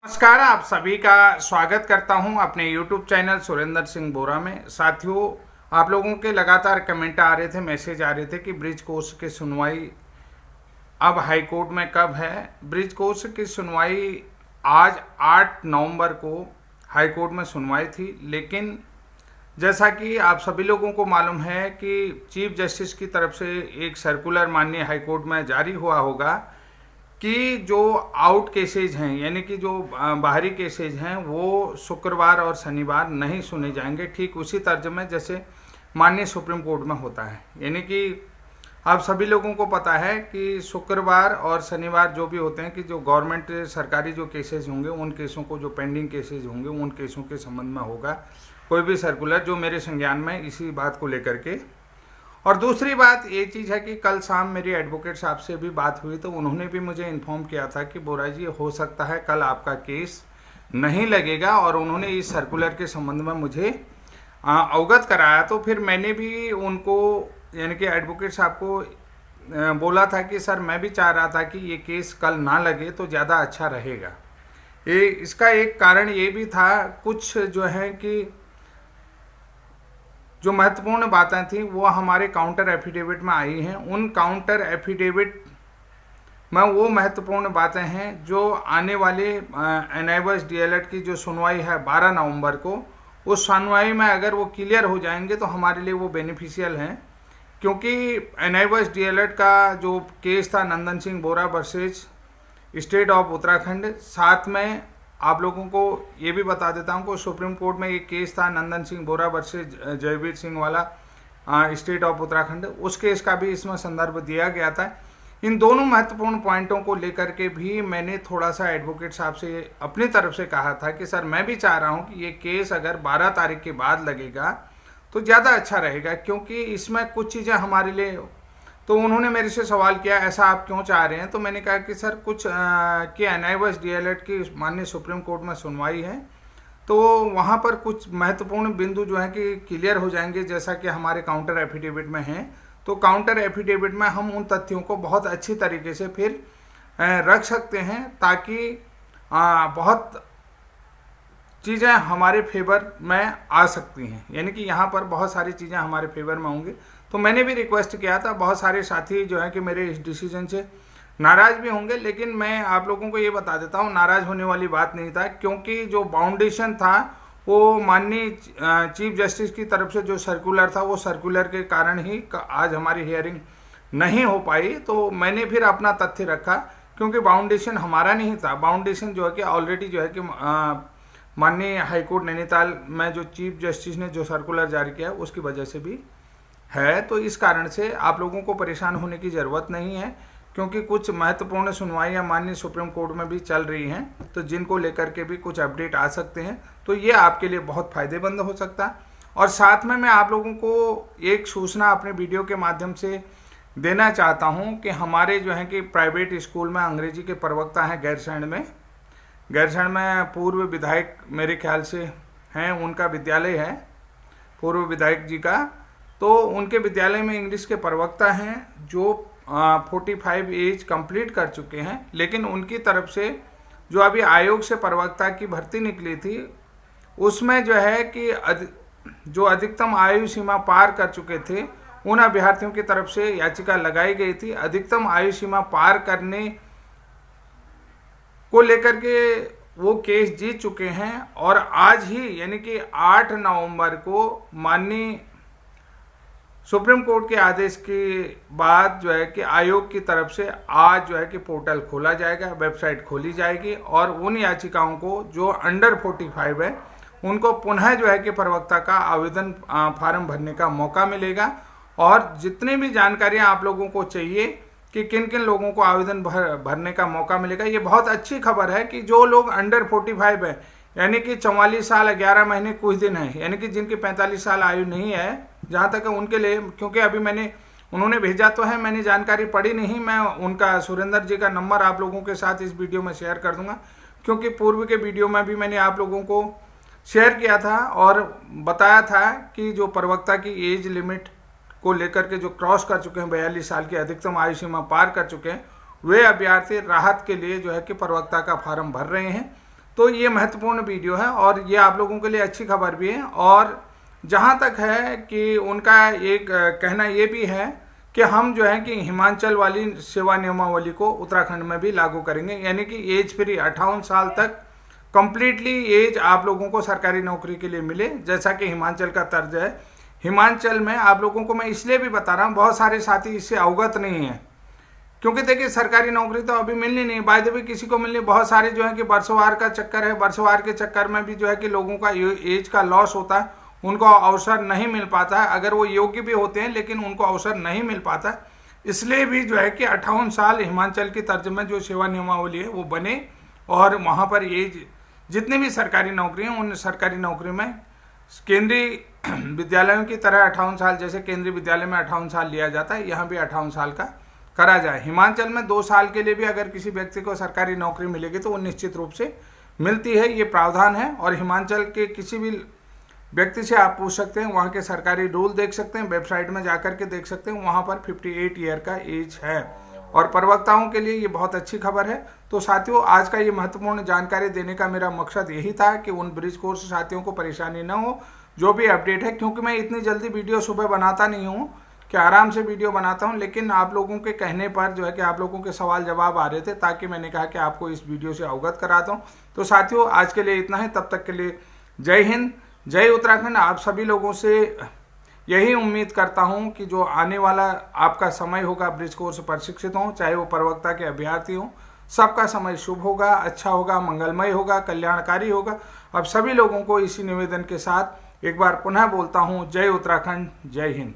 नमस्कार, आप सभी का स्वागत करता हूं अपने YouTube चैनल सुरेंद्र सिंह बोरा में। साथियों, आप लोगों के लगातार कमेंट आ रहे थे, मैसेज आ रहे थे कि ब्रिज कोर्स की सुनवाई अब हाई कोर्ट में कब है। ब्रिज कोर्स की सुनवाई आज 8 नवंबर को हाई कोर्ट में सुनवाई थी, लेकिन जैसा कि आप सभी लोगों को मालूम है कि चीफ जस्टिस की तरफ से एक सर्कुलर माननीय हाई कोर्ट में जारी हुआ होगा कि जो आउट केसेज हैं, यानी कि जो बाहरी केसेज हैं, वो शुक्रवार और शनिवार नहीं सुने जाएंगे, ठीक उसी तर्ज में जैसे माननीय सुप्रीम कोर्ट में होता है। यानी कि आप सभी लोगों को पता है कि शुक्रवार और शनिवार जो भी होते हैं कि जो गवर्नमेंट सरकारी जो केसेज होंगे, उन केसों को, जो पेंडिंग केसेज होंगे, उन केसों के संबंध में होगा कोई भी सर्कुलर, जो मेरे संज्ञान में इसी बात को लेकर के। और दूसरी बात ये चीज़ है कि कल शाम मेरी एडवोकेट साहब से भी बात हुई, तो उन्होंने भी मुझे इन्फॉर्म किया था कि बोरा जी, हो सकता है कल आपका केस नहीं लगेगा, और उन्होंने इस सर्कुलर के संबंध में मुझे अवगत कराया। तो फिर मैंने भी उनको, यानी कि एडवोकेट साहब को बोला था कि सर, मैं भी चाह रहा था कि ये केस कल ना लगे तो ज़्यादा अच्छा रहेगा। इसका एक कारण ये भी था, कुछ जो है कि जो महत्वपूर्ण बातें थी वो हमारे काउंटर एफिडेविट में आई हैं। उन काउंटर एफिडेविट में वो महत्वपूर्ण बातें हैं जो आने वाले एनआईवर्स डीएलएड की जो सुनवाई है 12 नवंबर को, उस सुनवाई में अगर वो क्लियर हो जाएंगे तो हमारे लिए वो बेनिफिशियल हैं। क्योंकि एनआईवर्स डीएलएड का जो केस था नंदन सिंह बोरा वर्सेज स्टेट ऑफ उत्तराखंड, साथ में आप लोगों को ये भी बता देता हूँ कि सुप्रीम कोर्ट में एक केस था नंदन सिंह बोरा वर्सेज जयवीर सिंह वाला स्टेट ऑफ उत्तराखंड, उस केस का भी इसमें संदर्भ दिया गया था। इन दोनों महत्वपूर्ण पॉइंटों को लेकर के भी मैंने थोड़ा सा एडवोकेट साहब से अपनी तरफ से कहा था कि सर, मैं भी चाह रहा हूँ कि ये केस अगर 12 तारीख के बाद लगेगा तो ज़्यादा अच्छा रहेगा, क्योंकि इसमें कुछ चीज़ें हमारे लिए। तो उन्होंने मेरे से सवाल किया, ऐसा आप क्यों चाह रहे हैं? तो मैंने कहा कि सर, कुछ कि एनआईवर्स डीएलएड की माननीय सुप्रीम कोर्ट में सुनवाई है, तो वहाँ पर कुछ महत्वपूर्ण बिंदु जो है कि क्लियर हो जाएंगे, जैसा कि हमारे काउंटर एफिडेविट में हैं। तो काउंटर एफिडेविट में हम उन तथ्यों को बहुत अच्छी तरीके से फिर रख सकते हैं, ताकि बहुत चीज़ें हमारे फेवर में आ सकती हैं। यानी कि यहाँ पर बहुत सारी चीज़ें हमारे फेवर में होंगी। तो मैंने भी रिक्वेस्ट किया था, बहुत सारे साथी जो है कि मेरे इस डिसीजन से नाराज़ भी होंगे, लेकिन मैं आप लोगों को ये बता देता हूँ, नाराज़ होने वाली बात नहीं था, क्योंकि जो बाउंडेशन था वो माननीय चीफ जस्टिस की तरफ से जो सर्कुलर था, वो सर्कुलर के कारण ही आज हमारी हियरिंग नहीं हो पाई। तो मैंने फिर अपना तथ्य रखा, क्योंकि बाउंडेशन हमारा नहीं था। बाउंडेशन जो है कि ऑलरेडी जो है कि माननीय हाईकोर्ट नैनीताल में जो चीफ जस्टिस ने जो सर्कुलर जारी किया उसकी वजह से भी है। तो इस कारण से आप लोगों को परेशान होने की ज़रूरत नहीं है, क्योंकि कुछ महत्वपूर्ण सुनवाइयाँ माननीय सुप्रीम कोर्ट में भी चल रही हैं, तो जिनको लेकर के भी कुछ अपडेट आ सकते हैं। तो ये आपके लिए बहुत फ़ायदेमंद हो सकता है। और साथ में मैं आप लोगों को एक सूचना अपने वीडियो के माध्यम से देना चाहता हूँ कि हमारे जो है कि प्राइवेट स्कूल में अंग्रेजी के प्रवक्ता हैं गैरसैंण में पूर्व विधायक मेरे ख्याल से हैं, उनका विद्यालय है पूर्व विधायक जी का। तो उनके विद्यालय में इंग्लिश के प्रवक्ता हैं जो 45 एज कंप्लीट कर चुके हैं, लेकिन उनकी तरफ से जो अभी आयोग से प्रवक्ता की भर्ती निकली थी, उसमें जो है कि जो अधिकतम आयु सीमा पार कर चुके थे, उन अभ्यर्थियों की तरफ से याचिका लगाई गई थी। अधिकतम आयु सीमा पार करने को लेकर के वो केस जीत चुके हैं, और आज ही यानी कि 8 नवंबर को माननीय सुप्रीम कोर्ट के आदेश के बाद जो है कि आयोग की तरफ से आज जो है कि पोर्टल खोला जाएगा, वेबसाइट खोली जाएगी, और उन याचिकाओं को जो अंडर 45 है उनको पुनः जो है कि प्रवक्ता का आवेदन फार्म भरने का मौका मिलेगा। और जितनी भी जानकारियां आप लोगों को चाहिए कि किन किन लोगों को आवेदन भरने का मौका मिलेगा, ये बहुत अच्छी खबर है कि जो लोग अंडर 45 है, यानी कि 44 साल 11 महीने कुछ दिन है, यानी कि जिनकी 45 साल आयु नहीं है, जहाँ तक उनके लिए, क्योंकि अभी उन्होंने भेजा तो है, मैंने जानकारी पढ़ी नहीं। मैं उनका, सुरेंद्र जी का नंबर आप लोगों के साथ इस वीडियो में शेयर कर दूंगा, क्योंकि पूर्व के वीडियो में भी मैंने आप लोगों को शेयर किया था और बताया था कि जो प्रवक्ता की एज लिमिट को लेकर के जो क्रॉस कर चुके हैं, 42 साल की अधिकतम आयु सीमा पार कर चुके हैं, वे अभ्यर्थी राहत के लिए जो है कि प्रवक्ता का फार्म भर रहे हैं। तो ये महत्वपूर्ण वीडियो है और ये आप लोगों के लिए अच्छी खबर भी है। और जहाँ तक है कि उनका एक कहना ये भी है कि हम जो है कि हिमाचल वाली सेवा नियमावली को उत्तराखंड में भी लागू करेंगे, यानी कि एज फ्री 58 साल तक कंप्लीटली एज आप लोगों को सरकारी नौकरी के लिए मिले, जैसा कि हिमाचल का तर्ज है। हिमाचल में आप लोगों को मैं इसलिए भी बता रहा हूँ, बहुत सारे साथी इससे अवगत नहीं है, क्योंकि देखिए सरकारी नौकरी तो अभी मिलनी नहीं, बाय द वे किसी को मिलनी, बहुत सारे जो है कि वर्षवार का चक्कर है, वर्षवार के चक्कर में भी जो है कि लोगों का एज का लॉस होता है, उनको अवसर नहीं मिल पाता है, अगर वो योग्य भी होते हैं लेकिन उनको अवसर नहीं मिल पाता। इसलिए भी जो है कि 58 साल हिमाचल की तर्ज में जो सेवा नियमावली है वो बने और वहाँ पर एज जितनी भी सरकारी नौकरी हैं उन सरकारी नौकरी में केंद्रीय विद्यालयों की तरह 58 साल, जैसे केंद्रीय विद्यालय में 58 साल लिया जाता है, यहाँ भी 58 साल का करा जाए। हिमाचल में 2 साल के लिए भी अगर किसी व्यक्ति को सरकारी नौकरी मिलेगी तो वो निश्चित रूप से मिलती है, ये प्रावधान है। और हिमाचल के किसी भी व्यक्ति से आप पूछ सकते हैं, वहाँ के सरकारी रूल देख सकते हैं, वेबसाइट में जाकर के देख सकते हैं, वहाँ पर 58 ईयर का एज है और प्रवक्ताओं के लिए ये बहुत अच्छी खबर है। तो साथियों, आज का ये महत्वपूर्ण जानकारी देने का मेरा मकसद यही था कि उन ब्रिज कोर्स साथियों को परेशानी न हो, जो भी अपडेट है, क्योंकि मैं इतनी जल्दी वीडियो सुबह बनाता नहीं हूँ कि आराम से वीडियो बनाता हूँ, लेकिन आप लोगों के कहने पर जो है कि आप लोगों के सवाल जवाब आ रहे थे, ताकि मैंने कहा कि आपको इस वीडियो से अवगत कराता हूँ। तो साथियों, आज के लिए इतना है, तब तक के लिए जय हिंद, जय उत्तराखंड। आप सभी लोगों से यही उम्मीद करता हूं कि जो आने वाला आपका समय होगा ब्रिज कोर्स प्रशिक्षित हों, चाहे वो प्रवक्ता के अभ्यर्थी हों, सबका समय शुभ होगा, अच्छा होगा, मंगलमय होगा, कल्याणकारी होगा। अब सभी लोगों को इसी निवेदन के साथ एक बार पुनः बोलता हूं, जय उत्तराखंड, जय हिंद।